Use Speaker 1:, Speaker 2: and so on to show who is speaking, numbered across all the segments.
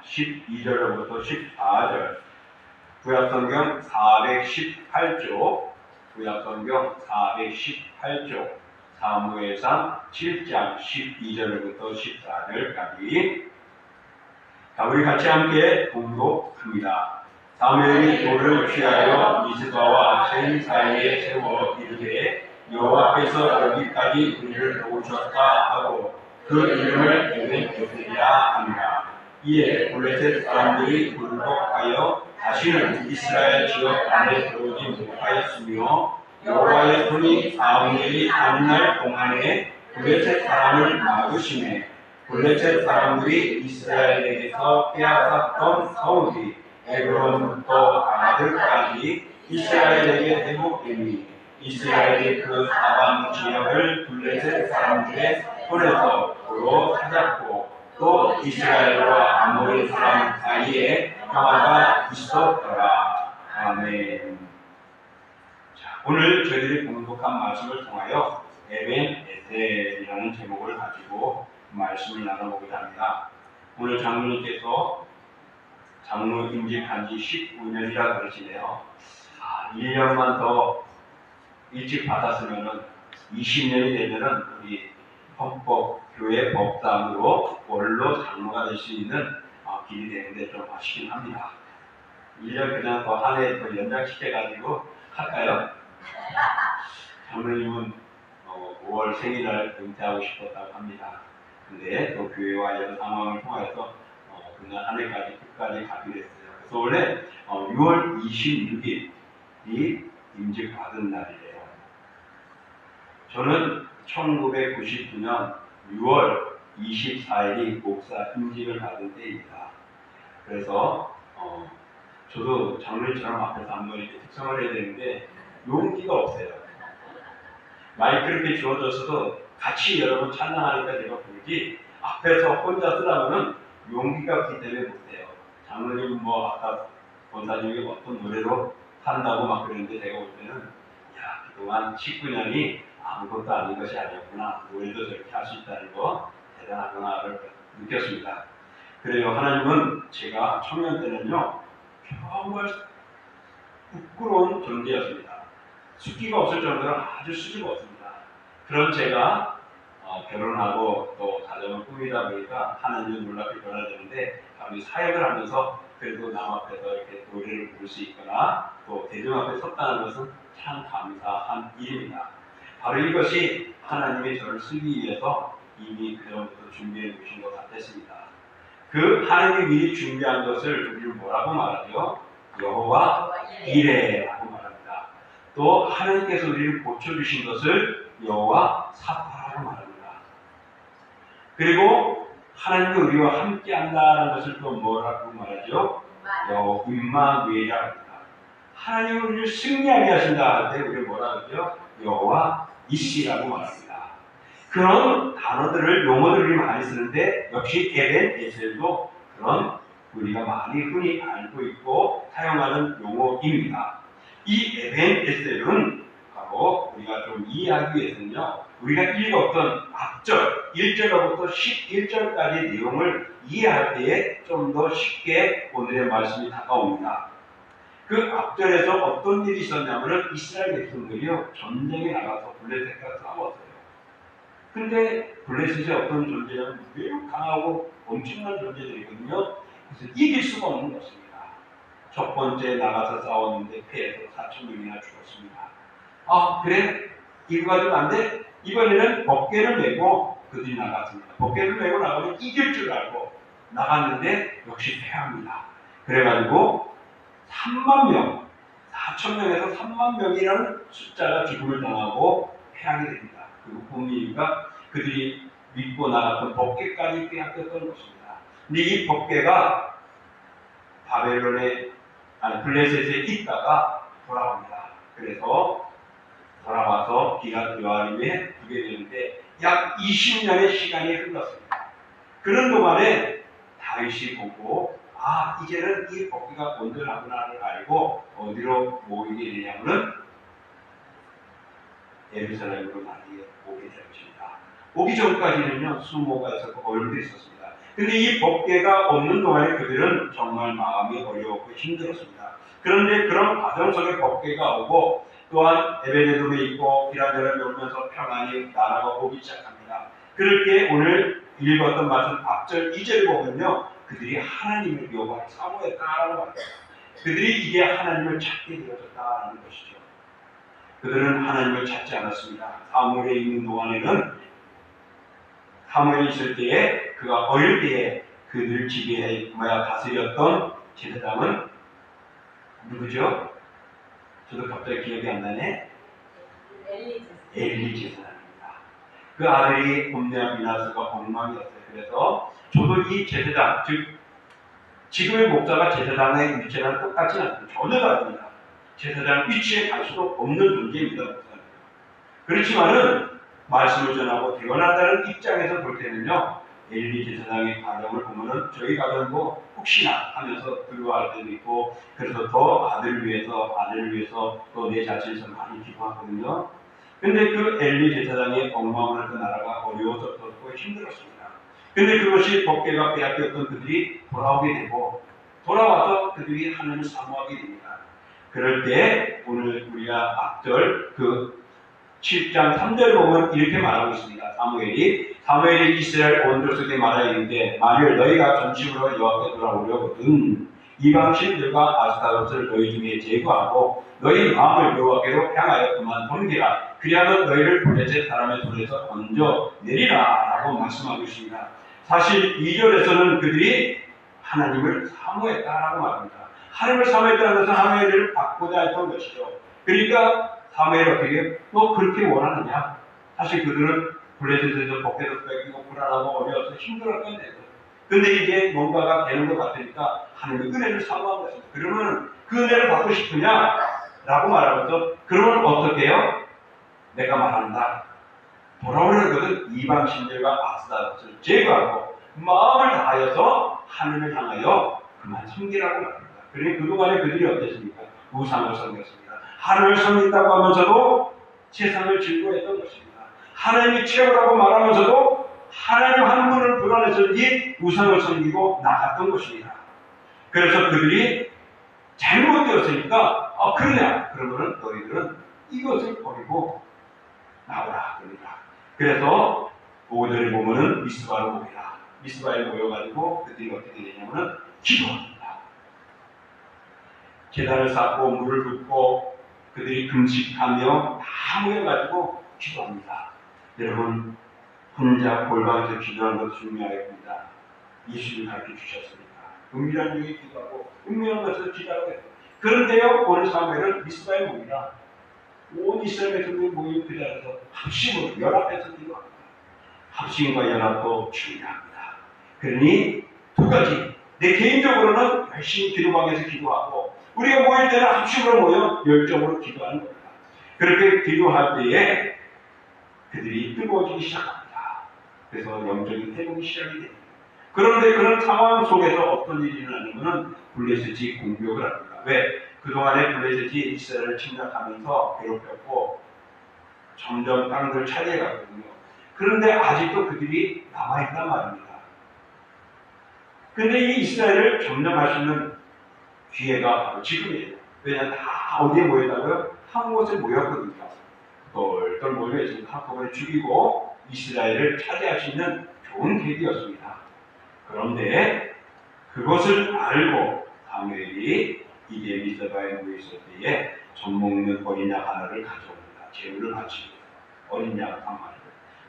Speaker 1: 12절로부터 14절, 구약성경 418조, 구약성경 418조, 사무엘상 7장 12절로부터 14절까지. 자, 우리 같이 함께 봉독합니다. 사무엘이 돌을 취하여 미스바와 셴 사이에 세워 이르되 여호와께서 여기까지 우리를 도우셨다 하고 그 이름을 에벤에셀이라 하니라. 이에 블레셋 사람들이 굴복하여 다시는 이스라엘 지역 안에 들어오지 못하였으며 여호와의 손이 사무엘이 사는 날 동안에 블레셋 사람을 막으시매 블레셋 사람들이 이스라엘에게서 빼앗았던 성읍이 에브론부터 가들까지 이스라엘에게 회복되니 이스라엘이 그 사방 지역을 블레셋 사람들의 손에서 도로 찾았고 또 이스라엘과 아모리 사람 사이에 평화가 있었더라. 아멘. 자, 오늘 저희들이 봉독한 말씀을 통하여 에벤에셀이라는 제목을 가지고 말씀을 나눠보고자 합니다. 오늘 장로님께서 장로 임직한 지 19년이라 그러시네요. 1년만 더 일찍 받았으면은 20년이 되면은 우리 헌법교회 법당으로 원로 장로가 될 수 있는 길이 되는데 좀 아쉽긴 합니다. 1년 그냥 더 한 해 더 연장시켜가지고 할까요? 장로님은 5월 생일날 은퇴하고 싶었다고 합니다. 근데 또 교회와 이런 상황을 통해서 그냥 한 해까지 끝까지 가기로 했어요. 그래서 원래 6월 26일이 임직받은 날이에요. 저는 1999년 6월 24일이 목사 임직을 받은 때입니다. 그래서 저도 장로님처럼 앞에서 한번 이렇게 특성을 해야 되는데 용기가 없어요. 마이크 이렇게 주어져서도 같이 여러분 찬양하니까 제가 부르지 앞에서 혼자 쓰라면은 용기가 없기 때문에 못해요. 장로님 아까 권사님이 어떤 노래로 한다고 막 그랬는데 제가 볼 때는 야 그동안 19년이 아무것도 아닌 것이 아니었구나. 노래도 저렇게 할 수 있다는 거 대단하구나를 느꼈습니다. 그래요. 하나님은 제가 청년 때는요 정말 부끄러운 존재였습니다. 숫기가 없을 정도로 아주 수줍었습니다. 그런 제가 결혼하고 또 가정을 꾸미다 보니까 하나님은 놀랍게 변화되는데 우리 사역을 하면서 그래도 남 앞에서 이렇게 노래를 부를 수 있거나 또 대중 앞에 섰다는 것은 참 감사한 일입니다. 바로 이것이 하나님이 저를 쓰기 위해서 이미 그전부터 준비해 주신 것 같았습니다. 그 하나님이 미리 준비한 것을 우리를 뭐라고 말하죠? 여호와 이레라고 말합니다. 또 하나님께서 우리를 고쳐주신 것을 여호와 사파라고 말합니다. 그리고 하나님이 우리와 함께 한다는 것을 또 뭐라고 말하죠? 임마누엘이라고 합니다. 하나님이 우리를 승리하게 하신다 할 때 우리를 뭐라고 하죠? 여호와 이시라고 말합니다. 그런 단어들을 용어들을 우리 많이 쓰는데 역시 에벤에셀도 그런 우리가 많이 흔히 알고 있고 사용하는 용어입니다. 이 에벤에셀은 바로 우리가 좀 이해하기 위해서는요 우리가 읽었던 앞절 1절로부터 11절까지 내용을 이해할 때에 좀 더 쉽게 오늘의 말씀이 다가옵니다. 그 앞절에서 어떤 일이 있었냐면 이스라엘 백성들이요 전쟁에 나가서 블레셋과 싸웠어요. 근데 블레셋이 어떤 존재냐면 매우 강하고 엄청난 존재들이거든요. 그래서 이길 수가 없는 것입니다. 첫 번째 나가서 싸웠는데 패해서 4,000명이나 죽었습니다. 그래? 이거 가지고 안 돼? 이번에는 법궤를 메고 그들이 나갔습니다. 법궤를 메고 나가면 이길 줄 알고 나갔는데 역시 패합니다. 그래가지고 3만 명, 4,000명에서 3만 명이라는 숫자가 죽음을 당하고 패하게 됩니다. 그리고 본인과 그들이 믿고 나갔던 법궤까지 빼앗겼던 것입니다. 근데 이 법궤가 블레셋에 있다가 돌아옵니다. 그래서 돌아와서 기랏 여아림에 두게 되는데 약 20년의 시간이 흘렀습니다. 그런 동안에 다윗이 보고 이제는 이 법궤가 온전하구나를 알고 어디로 모이게 되냐면은 예루살렘으로 나중에 오게 될 것입니다. 오기 전까지는요 수모가 있었고 얼음도 있었습니다. 근데 이 법궤가 없는 동안에 그들은 정말 마음이 어려웠고 힘들었습니다. 그런데 그런 과정 속에 법궤가 오고 또한 에베네돔에 있고 이란저란 놀면서 평안히 나라가 오기 시작합니다. 그럴 때 오늘 읽었던 말씀 앞절 2절을 보면요. 그들이 하나님을 여호와를 사모했다라고 말합니다. 그들이 이제 하나님을 찾게 되어졌다는 것이죠. 그들은 하나님을 찾지 않았습니다. 사무엘에 있는 동안에는 사무엘이 있을 때에 그가 어릴 때에 그들 집에 다스렸던 제사장은 누구죠? 저도 갑자기 기억이 안 나네. 엘리 제사장입니다. 그 아들이 홈냐 비나스가 엉망이었어요. 그래서 저도 이 제사장, 즉 지금의 목사가 제사장의 위치랑 똑같지 않습니다. 전혀 다릅니다. 제사장 위치에 갈 수도 없는 존재입니다. 목사는. 그렇지만은 말씀을 전하고 대언한다는 입장에서 볼 때는요, 엘리 제사장의 가정을 보면은 저희 가정도 혹시나 하면서 두려워할 때도 있고, 그래서 더 아들을 위해서 또 내 자신에서 많이 기도하거든요. 근데 그 엘리 제사장의 엉망을 했던 나라가 어려워졌고 힘들었습니다. 근데 그것이 법궤가 빼앗겼던 그들이 돌아오게 되고, 돌아와서 그들이 하나님을 사모하게 됩니다. 그럴 때 오늘 우리가 앞절 그 7장 3절을 보면 이렇게 말하고 있습니다. 사무엘이 이스라엘 온 족속에 말하였는데 만일 너희가 전심으로 여호와께 돌아오려거든 이방 신들과 아스타롯을 너희 중에 제거하고 너희 마음을 여호와께로 향하여 그만 돌리라. 그리하면 너희를 블레셋 사람의 손에서 건져 내리라 라고 말씀하고 있습니다. 사실 2절에서는 그들이 하나님을 사모했다라고 말합니다. 하나님을 사모했다는 것은 하나님을 받고자 했던 것이죠. 그러니까 사무엘이 어떻게 너 그렇게 원하느냐? 사실 그들은 블레셋에서 법궤도 뺏기고 불안하고 어려워서 힘들었던 데죠. 근데 이제 뭔가가 되는 것 같으니까 하나님의 은혜를 사모한 것입니다. 그러면 그 은혜를 받고 싶으냐? 라고 말하면서 그러면 어떻게 해요? 내가 말한다. 돌아오는 것은 이방 신들과 아스타롯을 제거하고 마음을 다하여서 하나님을 향하여 그만 섬기라고 말합니다. 그러니 그동안에 그들이 어땠습니까? 우상을 섬겼습니다. 하나님을 섬긴다고 하면서도 세상을 즐거워했던 것입니다. 하나님이 최고라고 말하면서도 하나님 한 분을 불안해서든지 우상을 섬기고 나갔던 것입니다. 그래서 그들이 잘못되었으니까 그러냐? 그러면 너희들은 이것을 버리고 나오라 그럽니다. 그래서 5절에 보면은 미스바로 모이라. 미스바에 모여가지고 그들이 어떻게 되냐면은 기도합니다. 계단을 쌓고 물을 붓고 그들이 금식하며 다 모여가지고 기도합니다. 여러분 혼자 골방에서 기도하는 것도 중요하겠습니다. 예수님이 가르쳐 주셨으니까 은밀한 중에 기도하고 은밀한 것에서 기도하고 해요. 그런데요 오늘 사무엘은 미스바에 모이라. 온 이스라엘 백성들이 모인 그 자리에서 합심으로 연합해서 기도합니다. 합심과 연합도 중요합니다. 그러니 두 가지 내 개인적으로는 열심히 기도방에서 기도하고 우리가 모일 때는 합심으로 모여 열정으로 기도하는 겁니다. 그렇게 기도할 때에 그들이 뜨거워지기 시작합니다. 그래서 영적인 회복이 시작이 됩니다. 그런데 그런 상황 속에서 어떤 일이 일어나냐면 블레셋이 공격을 합니다. 왜? 그동안에 블레셋이 이스라엘을 침략하면서 괴롭혔고 점점 땅을 차지해갔거든요. 그런데 아직도 그들이 남아있단 말입니다. 근데 이 이스라엘을 점령할 수 있는 기회가 바로 지금이에요. 왜냐하면 다 어디에 모였다고요? 한 곳에 모였거든요. 똘똘 모여있으니까 한꺼번에 죽이고 이스라엘을 차지할 수 있는 좋은 계기였습니다. 그런데 그것을 알고 사무엘이 이제 미스바에 모였을 때에 젖 먹는 어린 양 하나를 가져옵니다. 제물을 바치고 어린 양 한 마리.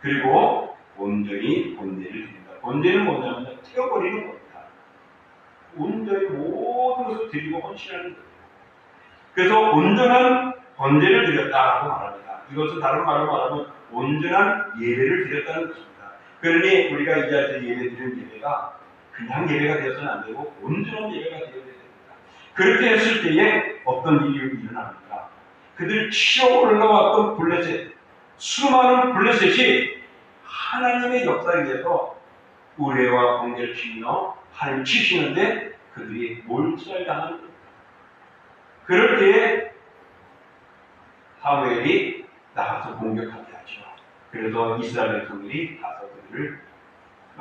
Speaker 1: 그리고 온전히 번제를 드립니다. 번제는 뭐냐면 태워버리는 겁니다. 온전히 모든 것을 드리고 헌신하는 거예요. 그래서 온전한 번제를 드렸다라고 말합니다. 이것은 다른 말로 말하면 온전한 예배를 드렸다는 것입니다. 그러니 우리가 이 자리에서 예배 드리는 예배가 그냥 예배가 되어서는 안 되고 온전한 예배가 되어야 됩니다. 그렇게 했을 때에 어떤 일이 일어납니까? 그들 치어 올라왔던 블레셋, 수많은 블레셋이 하나님의 역사에 의해서 우레와 번개를 치며 하나님 치시는데 그들이 몰살당하는 겁니다. 그럴 때에 사무엘이 나가서 공격하게 하죠. 그래서 이스라엘 백성들이 가서 그들을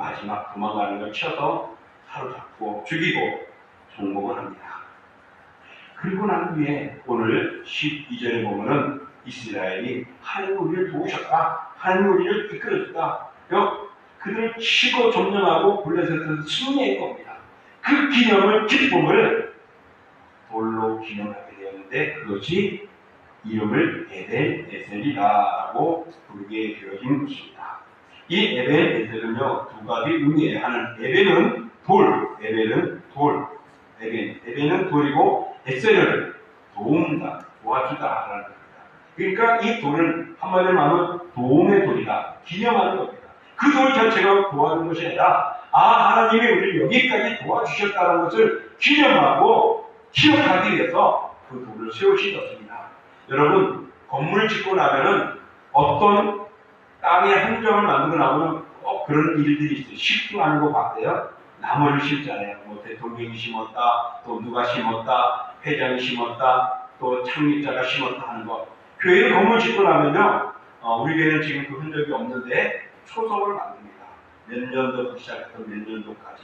Speaker 1: 마지막 도망가는 걸 쳐서 사로잡고 죽이고 종목을 합니다. 그리고 난 후에 오늘 12절에 보면은 이스라엘이 하나님 우리를 도우셨다, 하나님 우리를 이끌어줬다, 그들을 치고 점령하고 블레셋에서 승리한 겁니다. 그 기념을, 기쁨을 돌로 기념하게 되었는데 그것이 이름을 에벤에셀이라고 부르게 되어진 것입니다. 이 에벤에셀은요 두 가지 의미예요. 하나는 에벤은 돌, 에벤은 돌이고 에셀은 도움다, 도와주다라는 겁니다. 그러니까 이 돌은 한마디로 말하면 도움의 돌이다, 기념하는 겁니다. 그 돌 자체가 도와준 것이 아니라 하나님이 우리를 여기까지 도와주셨다는 것을 기념하고 기억하기 위해서 그 돌을 세우신 것입니다. 여러분, 건물 짓고 나면은 어떤 땅에 함정을 만들고 나면 그런 일들이 있어요. 쉽지 않은 거 같아요. 나무를 심잖아요. 뭐 대통령이 심었다, 또 누가 심었다, 회장이 심었다, 또 창립자가 심었다 하는 거. 교회를 건물 짓고 나면요, 우리 교회는 지금 그 흔적이 없는데 초석을 만듭니다. 몇 년도부터 시작해서 몇 년도까지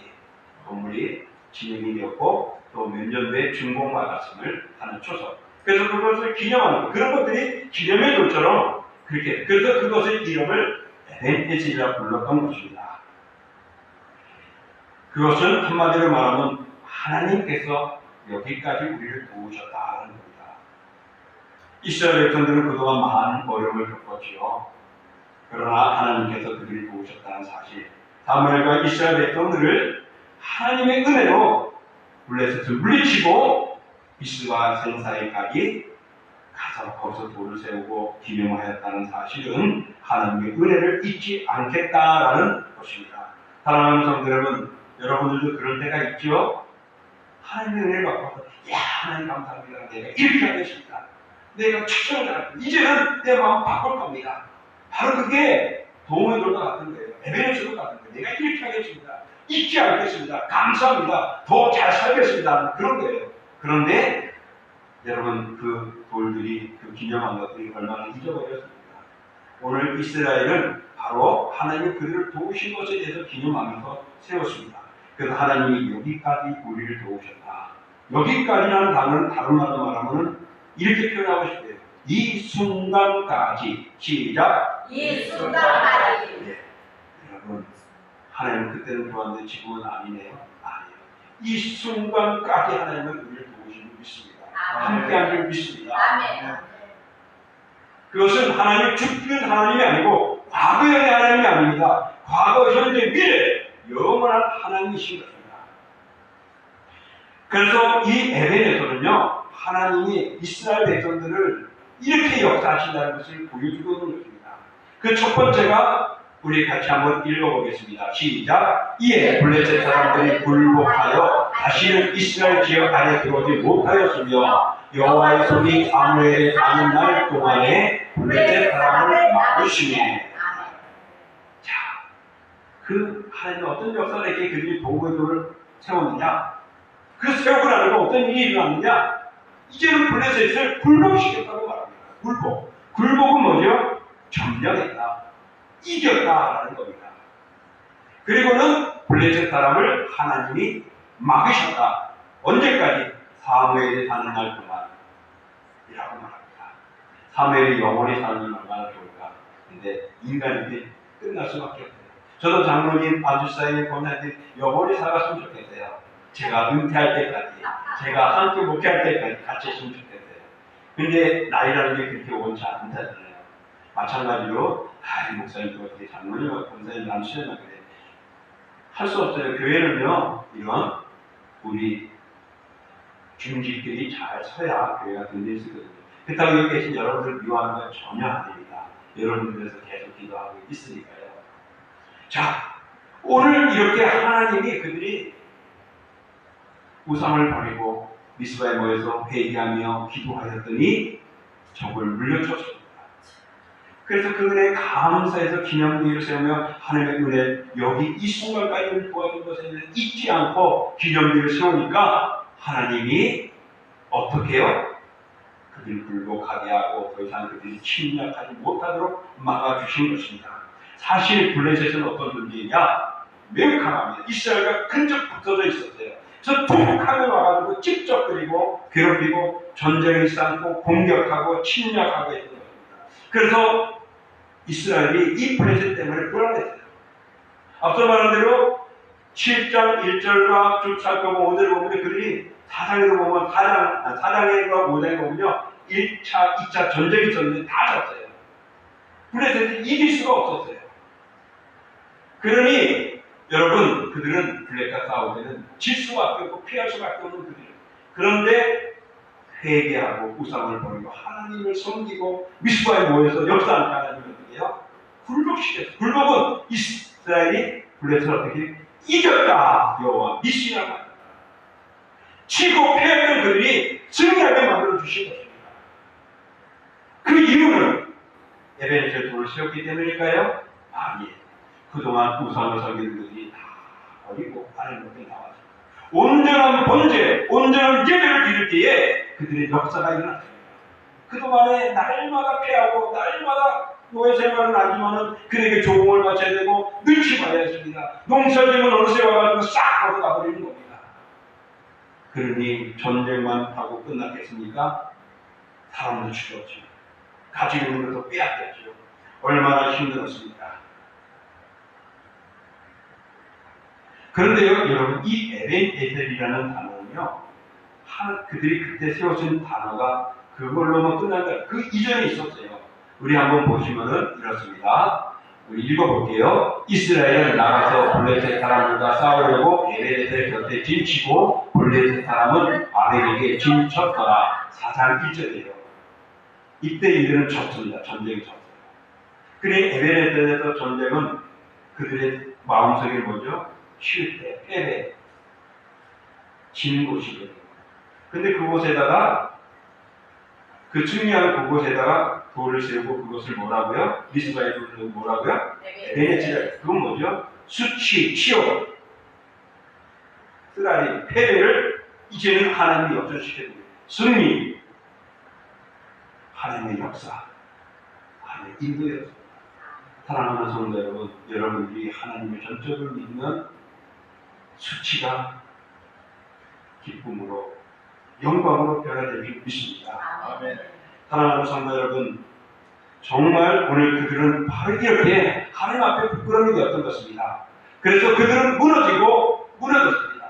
Speaker 1: 건물이 진행이 되었고 또 몇 년도에 준공받았음을 하는 초석. 그래서 그것을 기념하는 거. 그런 것들이 기념의 돌처럼 그렇게. 그래서 그것의 이름을 에벤에셀이라고 불렀던 것입니다. 그것은 한마디로 말하면 하나님께서 여기까지 우리를 도우셨다는 겁니다. 이스라엘 백성들은 그동안 많은 어려움을 겪었지요. 그러나 하나님께서 그들을 도우셨다는 사실, 사무엘과 이스라엘 백성들을 하나님의 은혜로 블레셋을 물리치고 미스바 생사에까지 가서 거기서 돌을 세우고 기념하였다는 사실은 하나님의 은혜를 잊지 않겠다라는 것입니다. 사랑하는 성도 여러분, 여러분들도 그럴 때가 있죠? 하나님의 은혜를 받고 하나님 감사합니다. 내가 이렇게 하겠습니다. 내가 축전을 잘합니다. 이제는 내 마음 바꿀 겁니다. 바로 그게 도움의 돌과 같은 거예요. 에베네셀과 같은 거예요. 내가 이렇게 하겠습니다. 잊지 않겠습니다. 감사합니다. 더 잘 살겠습니다. 그런 거예요. 그런데 여러분, 그 돌들이, 그 기념한 것들이 얼마나 잊어버렸습니까? 오늘 이스라엘은 바로 하나님이 그들을 도우신 것에 대해서 기념하면서 세웠습니다. 그래서 하나님이 여기까지 우리를 도우셨다. 여기까지라는 단어는 다른 말로 말하면 이렇게 표현하고 싶어요. 이 순간까지. 시작.
Speaker 2: 이 순간까지.
Speaker 1: 네. 여러분, 하나님은 그때는 좋았는데 지금은 아니네요. 아니에요. 이 순간까지 하나님은 우리를 도우신 줄 믿습니다. 함께한 줄 믿습니다.
Speaker 2: 아멘.
Speaker 1: 그것은 하나님 죽는 하나님이 아니고 과거의 하나님이 아닙니다. 과거, 현재, 미래 영원한 하나님이신 것입니다. 그래서 이 에벤에서는요, 하나님이 이스라엘 백성들을 이렇게 역사하신다는 것을 보여주고 있는 것입니다. 그 첫 번째가 우리 같이 한번 읽어보겠습니다. 시작. 이에 블레셋 사람들이 굴복하여 다시는 이스라엘 지역 안에 들어오지 못하였으며 여호와의 손이 사무엘에 가는 날 동안에 블레셋 사람을 막으시네. 자, 그 하나님은 어떤 역사를 이렇게 그들이 도구를 세웠느냐? 그 세우고 나니까 어떤 일이 일어났느냐? 이제는 블레셋을 굴복시켰다고 말합니다. 굴복. 굴복은 뭐죠? 점령했다. 이겼다라는 겁니다. 그리고는 블레셋 사람을 하나님이 막으셨다. 언제까지? 사무엘이 사는 날 동안이라고 말합니다. 사무엘이 영원히 사는 날 얼마나 좋을까? 근데 인간인데 끝날 수밖에 없어요. 저도 장로님, 안주사님, 권사님 영원히 살았으면 좋겠어요. 제가 은퇴할 때까지, 제가 함께 목회할 때까지 같이 했으면 좋겠어요. 근데 나이라는 게 그렇게 원치 않다잖아요. 마찬가지로 목사님도 어떻게 장로님, 권사님, 안주사님 그래. 할 수 없어요. 교회는요, 이런 우리 중직들이 잘 서야 교회가 든든해지거든요. 그렇다고 여기 계신 여러분들 미워하는 건 전혀 아닙니다. 여러분들에서 계속 기도하고 있으니까요. 자, 오늘 이렇게 하나님이 그들이 우상을 버리고 미스바에 모여서 회개하며 기도하였더니 적을 물려쳤습니다. 그래서 그 은혜에 감사해서 기념비를 세우며 하나님의 은혜, 여기 이 순간까지 도와준 것에 대해서 잊지 않고 기념비를 세우니까 하나님이 어떻게 해요? 그들을 굴복하게 하고 더 이상 그들이 침략하지 못하도록 막아주신 것입니다. 사실 블레셋은 어떤 존재이냐? 매우 강합니다. 이스라엘과 근접 붙어져 있었어요. 그래서 툭하면 와가지고 직접 그리고 괴롭히고 전쟁을 쌓고 공격하고 침략하고 했던 겁니다. 그래서 이스라엘이 이 블레셋 때문에 불안했어요. 앞서 말한 대로 7장 1절과 쭉 살펴보면 5절을 보면 그들이 사장에서 보면 사장에서 5장에 보면요 1차, 2차 전쟁이 있었는데 다 졌어요. 블레셋이 이길 수가 없었어요. 그러니 여러분 그들은 블레셋과 싸우면 질 수밖에 없고 피할 수밖에 없는 그들. 그런데 회개하고 우상을 버리고 하나님을 섬기고 미스바에 모여서 역사하는 하나님을 어떻게 해요? 굴복시켰어요. 굴복은 이스라엘이 블레셋을 어떻게 이겼다. 여호와 니시라고 합니다. 치고 패했던 그들이 승리하게 만들어 주신 것입니다. 그 이유는 에베네셀 돌을 세웠기 때문일까요? 아니에요. 그동안 우상을 섬기는 그들이 다 버리고 하나님께 나왔습니다. 온전한 번제, 온전한 예배를 드릴 때에 그들의 역사가 일어났습니다. 그동안에 날마다 패하고 날마다 노예 생활은 하지만은 그에게 조공을 바쳐야 되고 눈치 봐야 했습니다. 농사지면 어느새 와가지고 싹 하고 가버리는 겁니다. 그러니 전쟁만 하고 끝났겠습니까? 사람도 죽었죠. 가지고 있는 것도 빼앗겼죠. 얼마나 힘들었습니까? 그런데요, 여러분, 이 에벤에셀이라는 단어는요, 그들이 그때 세워진 단어가 그걸로만 끝난 거예요. 그 이전에 있었어요. 우리 한번 보시면은 이렇습니다. 우리 읽어볼게요. 이스라엘은 나가서 블레셋 사람들과 싸우려고 에벤에셀 곁에 진치고 블레셋 사람은 아벨에게 진쳤더라. 4장 1절이에요. 이때 이들은 졌습니다. 전쟁이 졌어요. 그래 에벤에셀에서 전쟁은 그들의 마음속에 뭐죠? 실패, 패배, 진 곳이거든요. 근데 그곳에다가 그 승리한 그곳에다가 돌을 세우고 그것을 뭐라고요? 미스바의 돌을 뭐라고요? 에벤에셀. 그건 뭐죠? 수치, 치욕, 쓰라리, 패배를 이제는 하나님이 역전시켜줍니다. 승리, 하나님의 역사, 하나님의 인도였습니다. 사랑하는 성도 여러분, 여러분들이 하나님의 전적을 믿는 수치가 기쁨으로 영광으로 변화될 줄 믿습니다.
Speaker 2: 아멘.
Speaker 1: 사랑하는 성도 여러분, 정말 오늘 그들은 바로 이렇게 하나님 앞에 부끄러움이 되었던 것입니다. 그래서 그들은 무너졌습니다.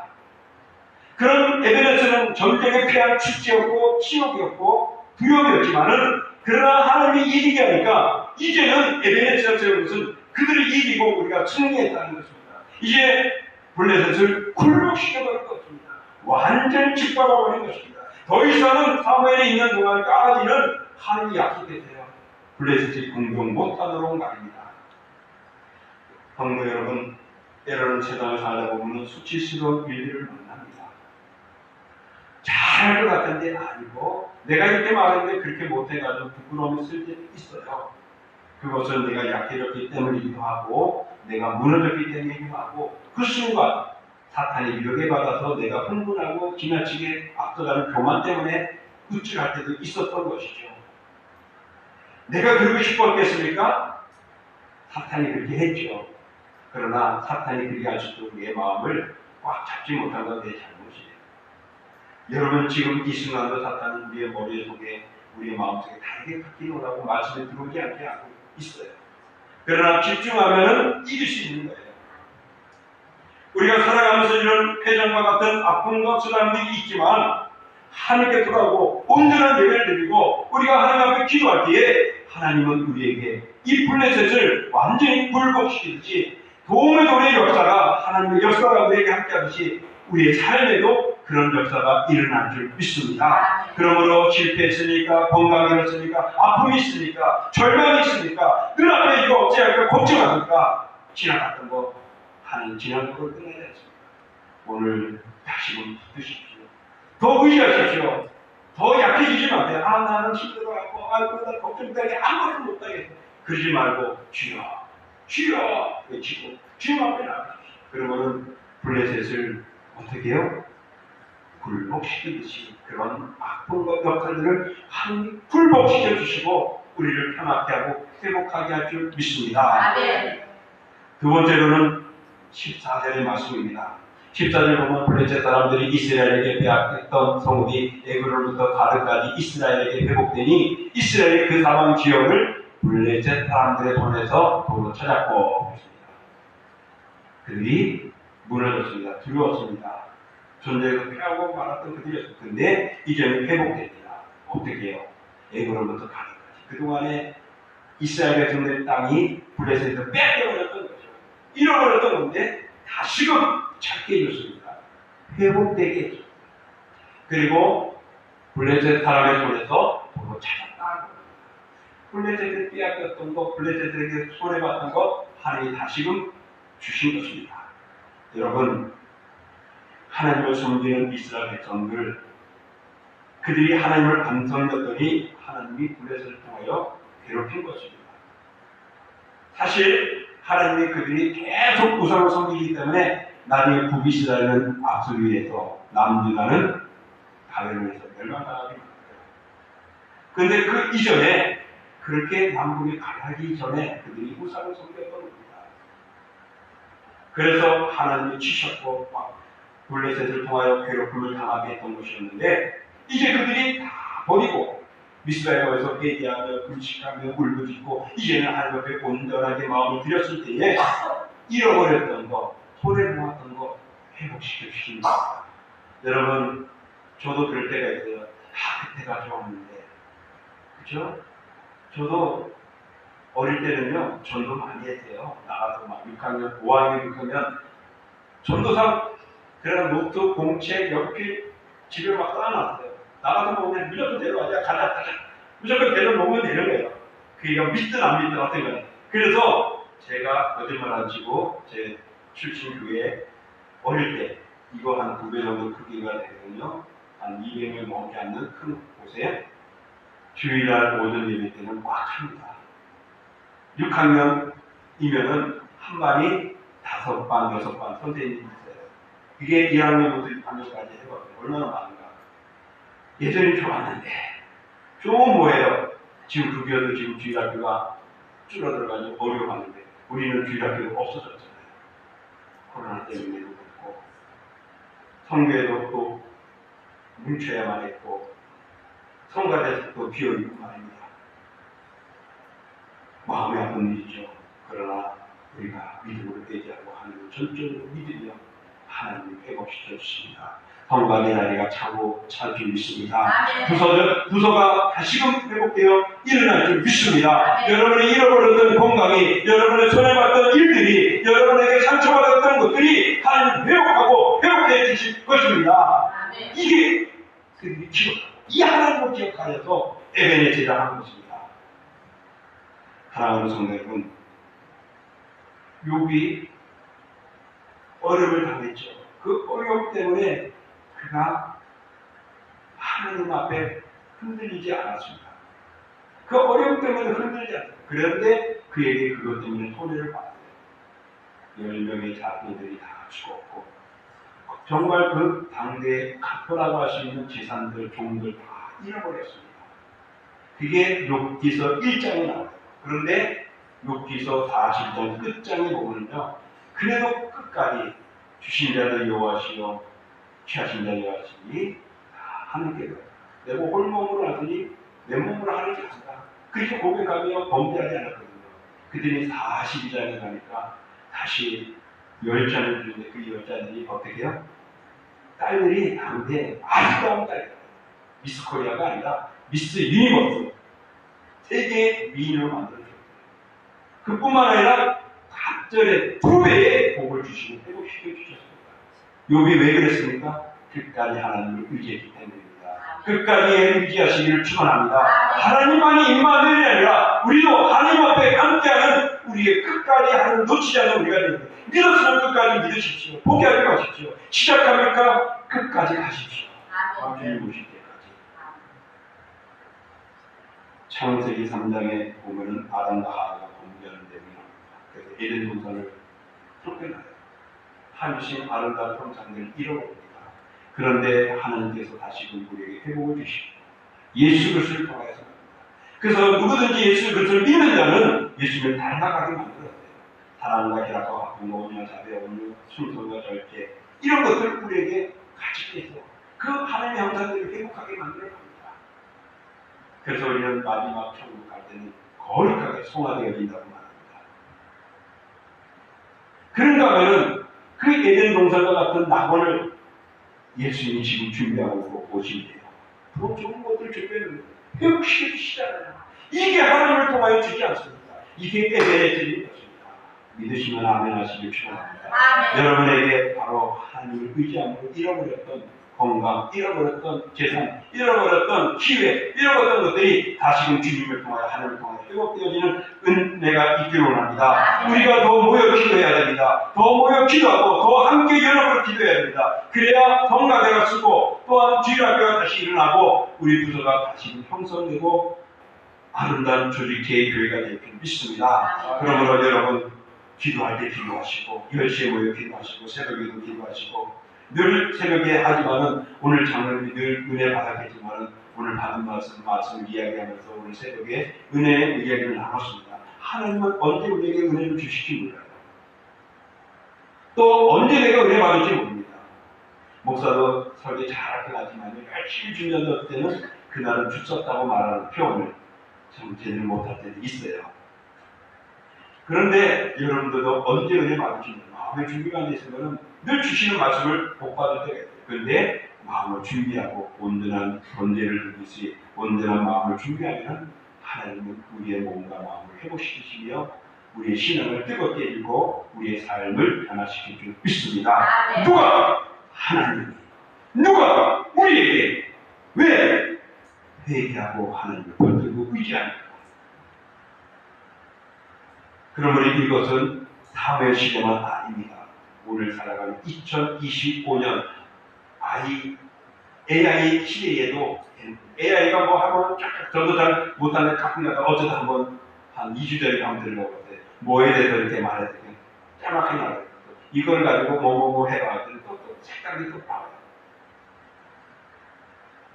Speaker 1: 그런 에베네셀은 전쟁에 패한 축제였고 치욕이었고 두려움이었지만은 그러나 하나님이 이기게 하니까 이제는 에베네셀을 세운 것은 그들이 이기고 우리가 승리했다는 것입니다. 이제 블레셋을 굴복시켜버린 것입니다. 완전히 짓밟아버린 것입니다. 더 이상은 사무엘에 있는 동안까지는 하나님이 약속했어요. 블레셋이 공격 못하도록 말입니다. 성도 여러분, 때로는 세상을 살다 보면 수치스러운 일들을 만납니다. 잘할 것 같은데 아니고 내가 이렇게 말했는데 그렇게 못해가지고 부끄러움이 있을 때도 있어요. 그것은 내가 약해졌기 때문이기도 하고 내가 무너졌기 때문이기도 하고 그 순간 사탄이 유혹에 받아서 내가 흥분하고 지나치게 앞서가는 교만 때문에 우쭐할 때도 있었던 것이죠. 내가 그러고 싶었겠습니까? 사탄이 그렇게 했죠. 그러나 사탄이 그렇게 할 수도 우리의 마음을 꽉 잡지 못한 건 내 잘못이에요. 여러분 지금 이 순간도 사탄은 우리의 머리 속에 우리의 마음속에 다르게 바뀌노라고 말씀에 들어오지 않게 하고 있어요. 그러나 집중하면 이길 수 있는 거예요. 우리가 살아가면서 이런 패전과 같은 아픔과 쓰담들이 있지만 하나님께 돌아오고 온전한 예배를 드리고 우리가 하나님 앞에 기도할 때에 하나님은 우리에게 이 블레셋을 완전히 굴복시키듯이 도움의 돌의 역사가 하나님의 역사가 우리에게 함께하듯이 우리의 삶에도 그런 역사가 일어날 줄 믿습니다. 그러므로 실패했으니까 건강이 없으니까 아픔이 있으니까 절망이 있으니까 눈앞에 이거 어찌할까 걱정하니까 지나갔던 거 하나님 지나가고 끝나지 않습니다. 오늘 다시금 붙드십시오. 더 의지하십시오. 더 약해지지 마세요. 나는 힘들어하고 나 걱정되게 아무것도 못하겠어. 그러지 말고 주여 외치고 주님 앞에 나가십시오. 그러면은 블레셋을 어떻게 해요? 굴복시키듯이 그런 악법과 역할들을 하나님이 굴복시켜 주시고 우리를 편하게 하고 회복하게 할 줄 믿습니다.
Speaker 2: 아멘.
Speaker 1: 두 번째로는 14절의 말씀입니다. 14절 보면 블레셋 사람들이 이스라엘에게 빼앗겼던 성읍이 에그론부터 가드까지 이스라엘에게 회복되니 이스라엘이 그 사방 지역을 블레셋 사람들의 손에서 도로 찾았고 했습니다. 그들이 무너졌습니다. 두려웠습니다. 전쟁에서 피하고 말았던 그들이었습니다. 근데 이제는 회복됩니다. 어떻게 해요? 에그론부터 가드까지. 그동안에 이스라엘의 정된 땅이 블레셋에서 빼앗겨버렸던 거죠. 잃어버렸던 건데 다시금 찾게 해줬습니다. 회복되게 해줬습니다. 그리고 블레셋 사람의 손에서 도로 찾았다. 블레셋을 빼앗겼던 것, 블레셋에게 손해봤던 것 하나님이 다시금 주신 것입니다. 여러분, 하나님을 섬기는 이스라엘 백성들, 그들이 하나님을 안 섬겼더니 하나님이 블레셋을 통하여 괴롭힌 것입니다. 사실 하나님이 그들이 계속 우상을 섬기기 때문에 나중에 북이스라엘은 압수리에서 남유다는 바벨론에서 멸망당하게 됩니다. 그런데 그 이전에 그렇게 남북이 가기 전에 그들이 우상을 섬겼던 겁니다. 그래서 하나님이 치셨고 블레셋을 통하여 괴롭힘을 당하게 했던 것이었는데 이제 그들이 다 버리고 미스바에서 회개하며 금식하며 울부짖고 이제는 하나님 앞에 온전하게 마음을 들였을 때에 잃어버렸던 것, 손해보았던 것 회복시켜 주십니다. 여러분, 저도 그럴 때가 있어요. 그때가 좋았는데, 그죠? 저도 어릴 때는요, 전도 많이 했어요. 나가서 막 6학년, 5학년, 6학년 전도사 그런 노트, 공책, 연필 집에 막 쌓아놨어요. 나가서 보면 무조건 데려가자, 가자. 무조건 데려놓으면 되는 거예요. 그게 믿든 안 믿든 어떤 거예요. 그래서 제가 거짓말 안 치고 제 출신 교회 어릴 때 이거 한 2배 정도 크기가 되거든요. 한 200명 넘지 않는 큰 곳에 주일날 오전 예배 때는 꽉 찹니다. 6학년이면은 한 반이 5반, 6반 선생님이 있어요. 이게 1학년부터 6학년까지 해봤어요. 얼마나 많은가. 예전이 좋았는데 좀 뭐예요? 지금 그교도 지금 주일학교가 줄어들어가지고 어려워하는데 우리는 주일학교가 없어졌잖아요. 코로나 때문에도 그렇고 성교에도 또 뭉쳐야만 했고 성가대에서 또 비어있고 말입니다. 마음이 아픈 일이죠. 그러나 우리가 믿음으로 대지하고 하나님을 전적으로 믿으며 하나님을 회복시켜 주십니다. 성관의 나리가 차고 찰 줄 믿습니다. 부서가 다시금 회복되어 일어날 줄 믿습니다. 여러분이 잃어버렸던 건강이, 여러분의 손해봤던 일들이, 여러분에게 상처받았던 것들이 하나님 회복하고 회복해 주실 것입니다. 이게 그들이 기억하고 이 하나님을 기억하여서 에벤의 제자한 것입니다. 사랑하는 성도 여러분, 욥이 어려움을 당했죠. 그 어려움 때문에 그가 하나님 앞에 흔들리지 않았습니다. 그 어려움 때문에 흔들리지 않았습니다. 그런데 그에게 그것 때문에 손해를 받았어요. 10명의 자손들이 다 죽었고 정말 그 당대에 갚으라고 할 수 있는 재산들, 종들 다 잃어버렸습니다. 그게 욥기서 1장에 나와요. 그런데 욥기서 40장 끝장에 보면요, 그래도 끝까지 주신 자도 여호와시요 취하신 자 여호와시니 하나님께서 내가 홀몸으로 하더니 내 몸으로 하는지 한다. 그렇게 고백하며 범죄하지 않았거든요. 그들이 42장에 가니까 다시 10잔을 주는데 그 10잔들이 어떻게 해요? 딸들이 당대 아름다운 딸이에요. 미스 코리아가 아니라 미스 유니버스 세계 미인으로 만들어줬어요. 그뿐만 아니라 갑절에 2배의 복을 주시고 회복시켜 주셨습니다. 욥이 왜 그랬습니까? 끝까지 하나님을 의지했기 때문입니다. 끝까지 의지하시기를 축원합니다. 하나님만이 임마누엘이 아니라 우리도 하나님 앞에 함께하는 우리의 끝까지 하나님 놓치지 않는 우리가 됩니다. 믿었으면 끝까지 믿으십시오. 포기하지 마십시오. 시작합니까? 끝까지 가십시오. 주님 오실 때까지. 창세기 3장에 보면은 아담과 하와가 범죄하는 내용이 나옵니다. 그래서 에덴 동산을 쫓겨나요. 하나님 아름다운 형상들을 잃어버립니다. 그런데 하나님께서 다시금 우리에게 회복을 주시고 예수 그리스도를 통하여서 합니다. 그래서 누구든지 예수 그리스도를 믿는 자는 예수님을 닮아가게 만들었어요. 사랑과 희락과 화평과 온유와 자비와 온유, 순종과 절제 이런 것들을 우리에게 가지게 해서 그 하나님의 형상들을 행복하게 만들어 갑니다. 그래서 우리는 마지막 천국 갈 때는 거룩하게 성화되어진다고 말합니다. 그런가 하면은 그 에덴 동산과 같은 낙원을 예수님이 지금 준비하고 오신대요. 더 좋은 것들 준비하는 회복시키시잖아요. 이게 하나님을 통하여 주지 않습니까? 이게 에덴의 뜻인 것입니다. 믿으시면 아멘 하시길 축원합니다. 여러분에게 바로 하나님을 의지함으로 잃어버렸던 건강, 잃어버렸던 재산, 잃어버렸던 기회, 잃어버렸던 것들이 다시금 주님을 통하여 하나님을 통하여 회복되어지는 은혜가 있기를 원합니다. 우리가 더 모여 기도해야 됩니다. 더 모여 기도하고 더 함께 연합으로 기도해야 됩니다. 그래야 성가대가 쓰고 또한 주일학교가 다시 일어나고 우리 부서가 다시금 형성되고 아름다운 조직체의 교회가 될 줄 믿습니다. 그러므로 여러분 기도할 때 기도하시고 10시에 모여 기도하시고 새벽에도 기도하시고 늘 새벽에 하지만은 오늘 장로님이 늘 은혜 받았겠지만은 오늘 받은 말씀을 이야기하면서 오늘 새벽에 은혜의 이야기를 나눴습니다. 하나님은 언제 우리에게 은혜를 주실지 몰라요. 또 언제 내가 은혜 받을지 모릅니다. 목사도 설계 잘할 것 같지만 열심히 준비한다 때는 그날은 죽었다고 말하는 표현을 참 제대로 못할 때도 있어요. 그런데 여러분들도 언제 은혜 받을지 몰라요. 마음의 준비가 안 됐으면 늘 주시는 말씀을 복 받을 때가 있어요. 그런데 마음을 준비하고 온전한 번제를 드리듯이 온전한 마음을 준비하면 하나님은 우리의 몸과 마음을 회복시키시며 우리의 신앙을 뜨겁게 해주고 우리의 삶을 변화시킬 줄 믿습니다. 누가? 하나님이. 누가? 우리에게. 왜? 회개하고 하나님을 붙들고 의지합니다. 그러므로 이것은 다음의 시대만 아닙니다. 오늘 살아가는 2025년 AI 시대에도 AI가 뭐 하면 쫙 저도 잘 못하는 가끔가다 어쩌다 한번 한 2주 전에 한번 들어봤는데 뭐에 대해서 이렇게 말해서 그냥 짜맣게 말해요. 이걸 가지고 뭐뭐뭐 해봐. 또 색깔이 또 나와요.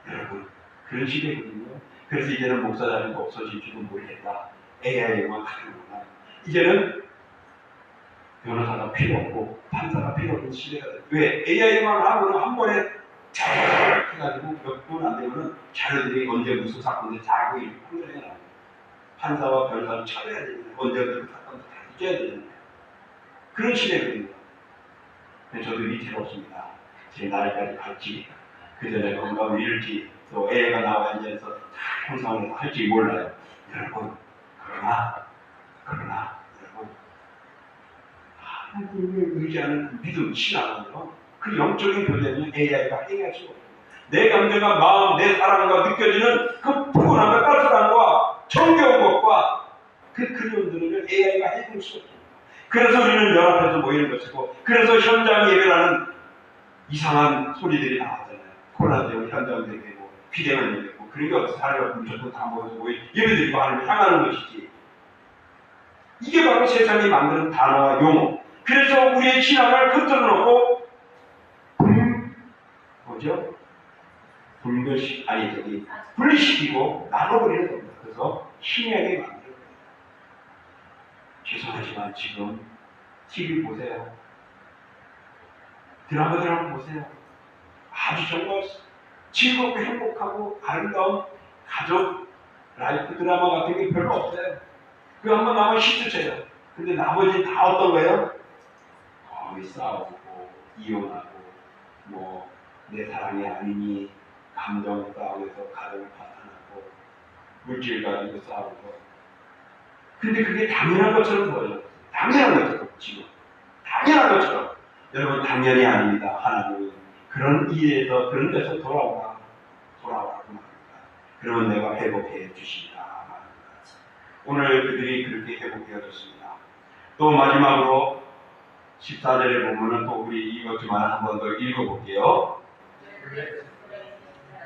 Speaker 1: 여러분 그런 시대거든요. 그래서 이제는 목사 자리가 없어질지도 모르겠다. AI에만 하는구나. 이제는 변호사가 필요 없고 판사가 필요 없는 시대가 돼요. 왜? AI만 하면 한 번에 쫙 해가지고 몇 분 안 되면 자료들이 언제 무슨 사건인지 다 알고 판결이 나요. 판사와 변호사를 찾아야 되는데 언제 그 사건을 다 잊어야 되는데 그런 시대거든요. 저도 위태롭습니다. 제 나이까지 갈지 그 전에 건강을 잃을지 또 애가 나와 앉아서 다 형상을 할지 몰라요. 여러분 그러나 여러분 하나님을 의지하는 그 믿음, 신앙은요 그 영적인 교제는 AI가 해결할 수가 없어요. 내 감정과 마음, 내 사랑과 느껴지는 그 푸근함과 따뜻함과 정겨운 것과 그 그리움들을 AI가 해줄 수 없습니다. 그래서 우리는 연합해서 모이는 것이고 그래서 현장 예배라는 이상한 소리들이 나왔잖아요. 코로나 때문에 현장 예배고 비대면 예배고 그런 게 없어. 사람이 무조건 다 모여서 예배드리고 하나님을 향하는 것이지. 이게 바로 세상이 만드는 단어와 용어. 그래서 우리의 신앙을 흔들어 놓고 분리시키고 나눠버리는 겁니다. 그래서 희미하게 만들어요. 죄송하지만 지금 TV 보세요. 드라마들 한번 보세요. 아주 정말 즐겁고 행복하고 아름다운 가족 라이프 드라마 같은 게 별로 없어요. 그거 한번 나오면 히트쳐요. 근데 나머지 다 어떤 거예요? 거의 싸우고 이혼하고 뭐 내 사랑이 아니니 감정 싸움에서 가정을 파탄하고 물질 가지고 싸우고 근데 그게 당연한 것처럼 보여요. 당연한 것처럼 지금 당연한 것처럼 여러분 당연히 아닙니다. 하나님은 그런 일에서 그런 데서 돌아오라고 말합니다. 그러면 내가 회복해 주시리라 말합니다. 오늘 그들이 그렇게 회복되어졌습니다. 또 마지막으로 14절에 보면은 또 우리 이것지만 한 번 더 읽어볼게요.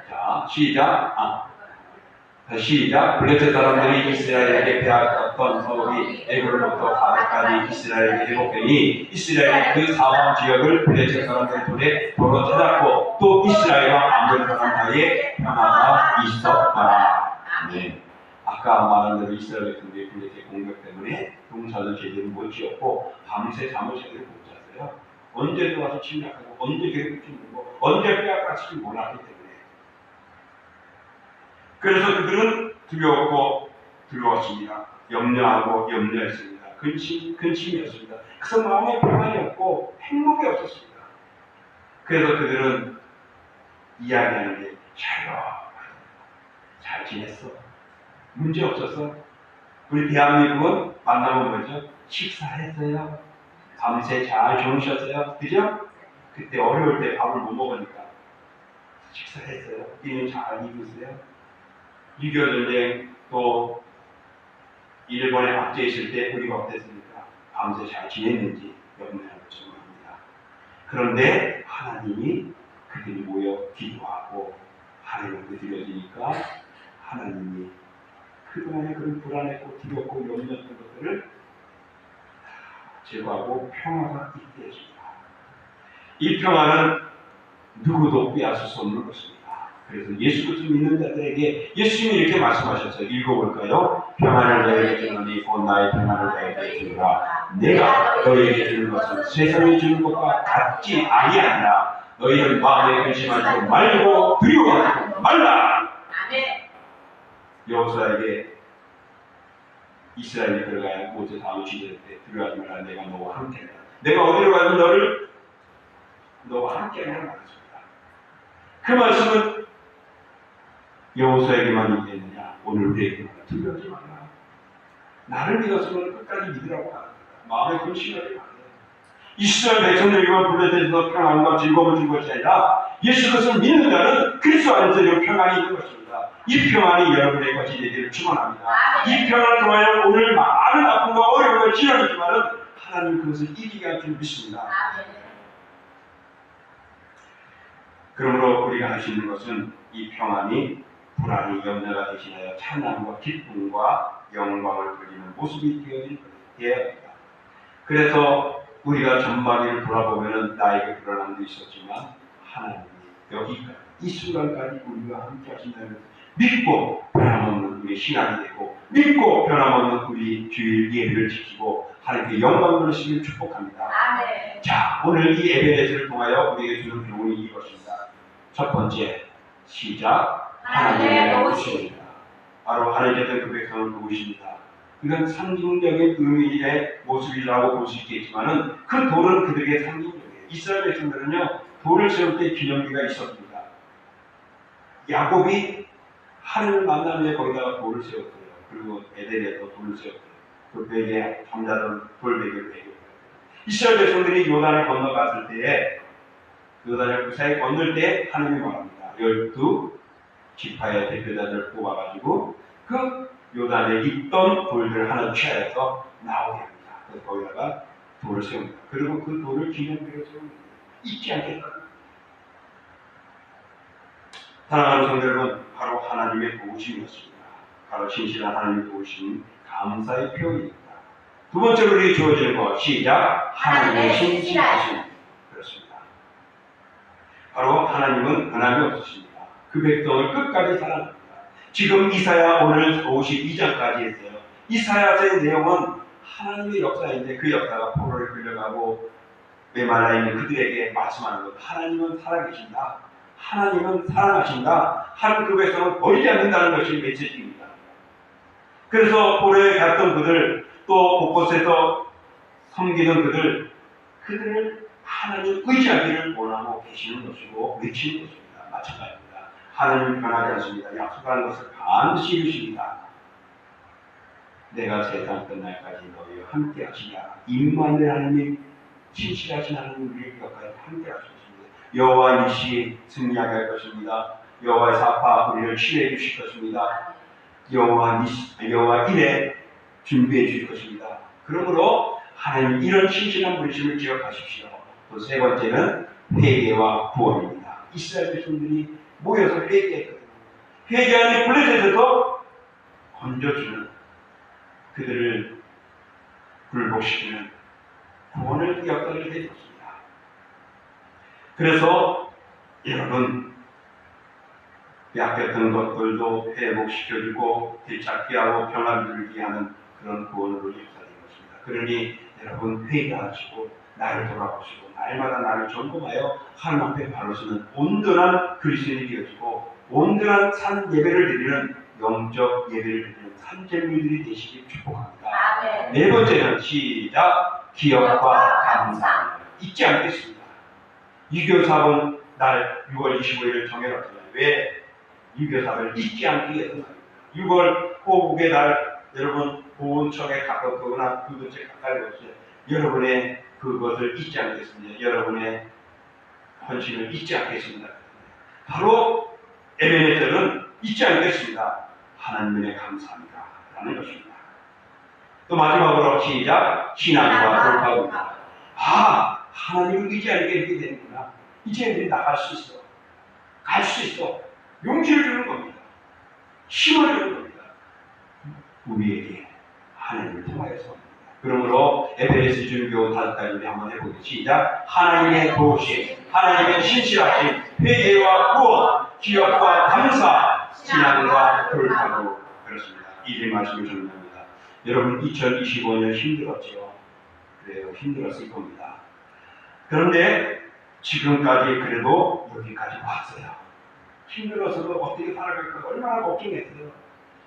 Speaker 1: 자, 시작. 블레셋 사람들이 이스라엘에게 빼앗겼던 서울이 애굽으로부터 가나안까지 이스라엘에게 회복되니 이스라엘이 그 사방 지역을 블레셋 사람들의 손에 도로 찾았고 또 이스라엘과 아몬 사람 사이에 평화가 있었더라. 네. 아까 아까 말한 대로 이스라엘 백성들이 블레셋 공격 때문에 농사도 제대로 못 지었고 밤새 잠을 제대로 못 잤어요. 언제 들어와서 침략하고 언제 괴롭힐지 모르고 언제 빼앗갈지 몰랐기 때문에. 그래서 그들은 두려웠고 두려웠습니다. 염려하고 염려했습니다. 근심이었습니다. 그래서 마음에 평안이 없고 행복이 없었습니다. 그래서 그들은 이야기하는 게 잘 지냈어. 문제 없었어. 우리 대한민국은 만나면 뭐죠? 식사했어요. 밤새 잘 주무셨어요. 그죠? 그때 어려울 때 밥을 못 먹으니까 식사했어요. 이는 잘 입으세요. 6.25 전쟁 또 일본에 압제 있을 때 우리가 어땠습니까? 밤새 잘 지냈는지 염려하고 질문합니다. 그런데 하나님이 그들이 모여 기도하고 하나님께 드려지니까 하나님이 그동안에 그런 불안했고 두렵고 염려했던 것들을 제거하고 평화가 있게 해줍니다. 이 평화는 누구도 빼앗을 수 없는 것입니다. 그래서 예수 그리스도 믿는 자들에게 예수님이 이렇게 말씀하셨어요. 읽어볼까요? 평안을 너희에게 주노니 곧 나의 평안을 너희에게 주노라. 내가 너희에게 주는 것은 세상이 주는 것과 같지 아니하니라. 너희는 마음에 근심하지 말고 두려워하지 말라. 여호수아에게 이스라엘이 들어가야 모세 다음 시대 때 두려워하지 말라. 내가 너와 함께하라. 내가 어디로 가든 너와 함께하라 말했습니다. 그 말씀은 여호수아에게만 있겠느냐? 오늘 우리에게 두려워하지 말라. 나를 믿었으면 끝까지 믿으라고 말합니다. 마음에 근심하지 말라. 이스라엘 백성들과 블레셋에서 평안과 즐거움을 준 것이 아니라 예수 그리스도를 믿는 자는 그리스도 안에서 평안이 있는 것입니다. 이 평안이 여러분의 것이 되기를 축원합니다. 이 평안을 통하여 오늘 많은 아픔과 어려움을 지나겠지만은 하나님 그것을 이기게 할 줄 믿습니다. 그러므로 우리가 할 수 있는 것은 이 평안이 불안이 염려가 대신하여 찬양과 기쁨과 영광을 드리는 모습이 되어야 합니다. 그래서 우리가 전반기를 돌아보면 나에게 불안함도 있었지만 하나님이 여기까지 이 순간까지 우리와 함께 하신다는 믿고 변함없는 우리 신앙이 되고 믿고 변함없는 우리 주일 예배를 지키고 하나님께 영광 돌리시길 축복합니다.
Speaker 2: 아멘.
Speaker 1: 자, 오늘 이 에베네스를 통하여 우리에게 주는 교훈이 이것입니다. 첫 번째, 시작. 하나님의 도우심입니다. 바로 하나님께서 그 백성을 도우십니다. 이건 상징적인 의미의 모습이라고 볼 수 있겠지만은 그 돌은 그들에게 상징적이에요. 이스라엘 백성들은요, 돌을 세울 때 기념비가 있었습니다. 야곱이 하나님을 만난 후에 거기다가 돌을 세웠어요. 그리고 에덴에서 돌을 세웠어요. 그 베개, 잠자던 돌베개를 베개를. 이스라엘 백성들이 요단을 건너갔을 때에 요단을 무사히 건널 때 하나님이 말합니다. 12지파의 대표자들을 뽑아가지고 그 요단에 있던 돌들을 하나 취하여서 나오게 합니다. 그래서 거기다가 돌을 세웁니다. 그리고 그 돌을 기념비로 세웁니다. 잊지 않겠다. 사랑하는 성도 여러분, 바로 하나님의 도우심이었습니다. 바로 진실한 하나님의 도우심, 감사의 표현입니다. 두 번째로 우리에게 주어지는 것, 시작. 하나님의 신실하심. 그렇습니다. 바로 하나님은 변함이 없으십니다. 그 백성을 끝까지 사랑합니다. 지금 이사야 오늘 52장까지 했어요. 이사야서의 내용은 하나님의 역사인데 그 역사가 포로에 끌려가고 메말라 있는 그들에게 말씀하는 것. 하나님은 살아계신다. 하나님은 사랑하신다. 하나님 그 백성을 버리지 않는다는 것이 메시지입니다. 그래서 포로에 갔던 그들, 또 곳곳에서 섬기던 그들을 하나님 의지하기를 원하고 계시는 것이고 외치는 것입니다. 마찬가지입니다. 하나님은 변하지 않습니다. 약속한 것을 반드시 이루십니다. 내가 세상 끝날까지 너희와 함께 하시라. 임마누엘 하나님이 신실하신 하나님 우리를 기억하여 함께 하십니다. 여호와 니시 승리하게 할 것입니다. 여호와의 사파 우리를 치유해 주실 것입니다. 여호와 이레 준비해 주실 것입니다. 그러므로 하나님 이런 신실한 분심을 기억하십시오. 또 세 번째는 회개와 구원입니다. 이스라엘 백성들이 모여서 회개했거든요. 회개하니 블레셋에서 건져주는 그들을 굴복시키는 구원을 역사를 해줬습니다. 그래서 여러분 빼앗겼던 것들도 회복시켜주고 되찾게 하고 평안을 누리게 하는 그런 구원으로 역사된 것입니다. 그러니 여러분 회개하시고 나를 돌아보시고 날마다 나를 점검하여 하나님 앞에 바로 서는 온전한 그리스도인이 되어지고 온전한 산 예배를 드리는 영적 예배를 드리는 산재물들이 되시길 축복합니다.
Speaker 2: 아멘.
Speaker 1: 네 번째는 시작 기억과 감사 잊지 않겠습니다. 유교 사업은 날 6월 25일을 정해놨잖아요. 왜? 유교 사업을 잊지 않기 위해서 6월 호국의 날 여러분 보훈청에 가깝거나 그 근처에 가까이 오세요. 여러분의 그것을 잊지 않겠습니다. 여러분의 헌신을 잊지 않겠습니다. 바로 에베네셀은 잊지 않겠습니다. 하나님의 감사합니다. 라는 것입니다. 또 마지막으로 시작 신앙과 돌파입니다. 아, 하나님을 의지 않게 이렇게 되는구나. 이제 우리 나갈 수 있어. 갈 수 있어. 용기를 주는 겁니다. 힘을 주는 겁니다. 우리에게 하나님을 통하여서. 그러므로 에베레스 준교 5가지 우리 한번 해보겠습니다. 시작. 하나님의 도우심, 하나님의 신실하심, 회개와 구원, 기억과 감사, 신앙과 돌파로 그렇습니다. 이 말씀을 정리합니다. 여러분 2025년 힘들었죠. 그래요. 힘들었을 겁니다. 그런데 지금까지 그래도 여기까지 왔어요. 힘들어서도 어떻게 살아갈까 얼마나 걱정했어요.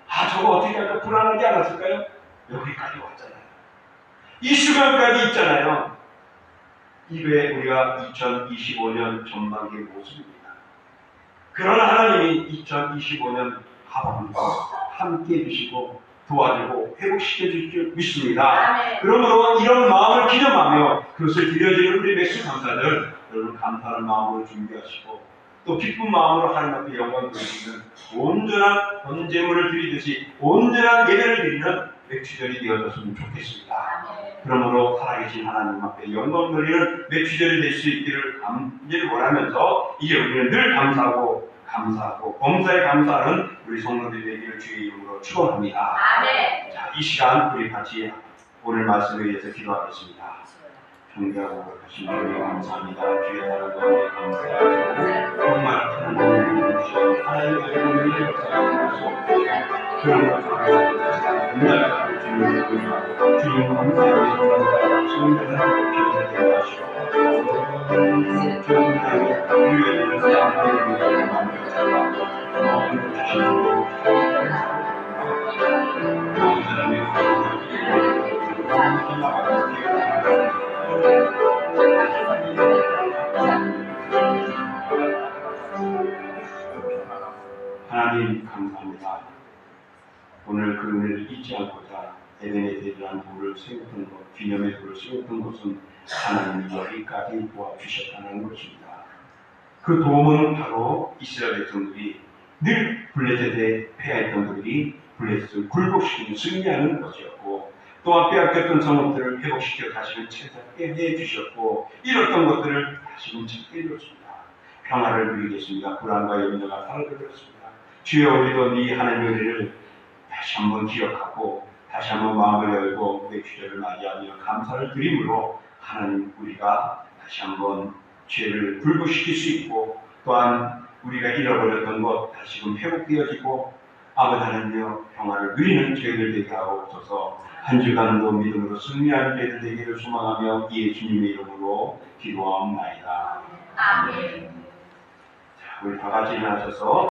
Speaker 1: 아 저거 어떻게 할까 불안하지 않았을까요? 여기까지 왔잖아요. 이 순간까지 있잖아요. 이게 우리가 2025년 전반기의 모습입니다. 그러나 하나님이 2025년 하반기에 함께 해주시고 도와주고 회복시켜 주실 줄 믿습니다.
Speaker 2: 아멘.
Speaker 1: 그러므로 이런 마음을 기념하며 그것을 드려지는 우리 맥주 감사들 여러분 감사하는 마음으로 준비하시고 또 기쁜 마음으로 하나님 앞에 영광 돌리는 온전한 번제물을 드리듯이 온전한 예배를 드리는 맥주절이 되어졌으면 좋겠습니다.
Speaker 2: 아멘.
Speaker 1: 그러므로 살아계신 하나님 앞에 영광 돌리는 맥주절이 될 수 있기를 간절히 원하면서 이제 우리는 늘 감사하고 범사에 감사하는 우리 성도들이 되기를 주의 이름으로 축원합니다.
Speaker 2: 아멘.
Speaker 1: 자, 이 시간 우리 같이 오늘 말씀에 의해서 기도하겠습니다. 존귀하고 하신 주님 감사합니다. 주의 사랑 가운데 감사하고 정말 하나님을 주신 하나님의 은혜를 역사하시고 그런 것을 감사합니다. 주님 감사하게 소감합니다. 주님께서 기도되게 하시고 주님께서 우리의 인생을 하나님의 만족하고 마음을 주시고 하나님 감사합니다. 오늘 그 은혜를 잊지 않고자 에덴에 대한 돌을 세웠던 것, 기념의 돌을 세웠던 것은 하나님이 여기까지 도와주셨다는 것입니다. 그 도움은 바로 이스라엘 백성들이 늘 블레셋에 패하였던 그들이 블레셋을 굴복시키는 승리하는 것이었고 또한 빼앗겼던 성읍들을 회복시켜 다시금 채잡게 해주셨고 잃었던 것들을 다시금 찾게 해줬습니다. 평화를 누리겠습니다. 불안과 염려가 사라져버렸습니다. 주여 우리도 네 하나님의 은혜를 다시 한번 기억하고 다시 한번 마음을 열고 맥주절을 맞이하며 감사를 드림으로 하나님 우리가 다시 한번 죄를 굴복시킬 수 있고 또한 우리가 잃어버렸던 것 다시금 회복되어지고 아버지 하나님여 평화를 누리는 저희들 되게 하옵소서. 한 주간도 믿음으로 승리하는 저희들 되기를 소망하며 이 예수님의 이름으로 기도하옵나이다.
Speaker 2: 아멘.
Speaker 1: 자, 우리 다 같이 일어나셔서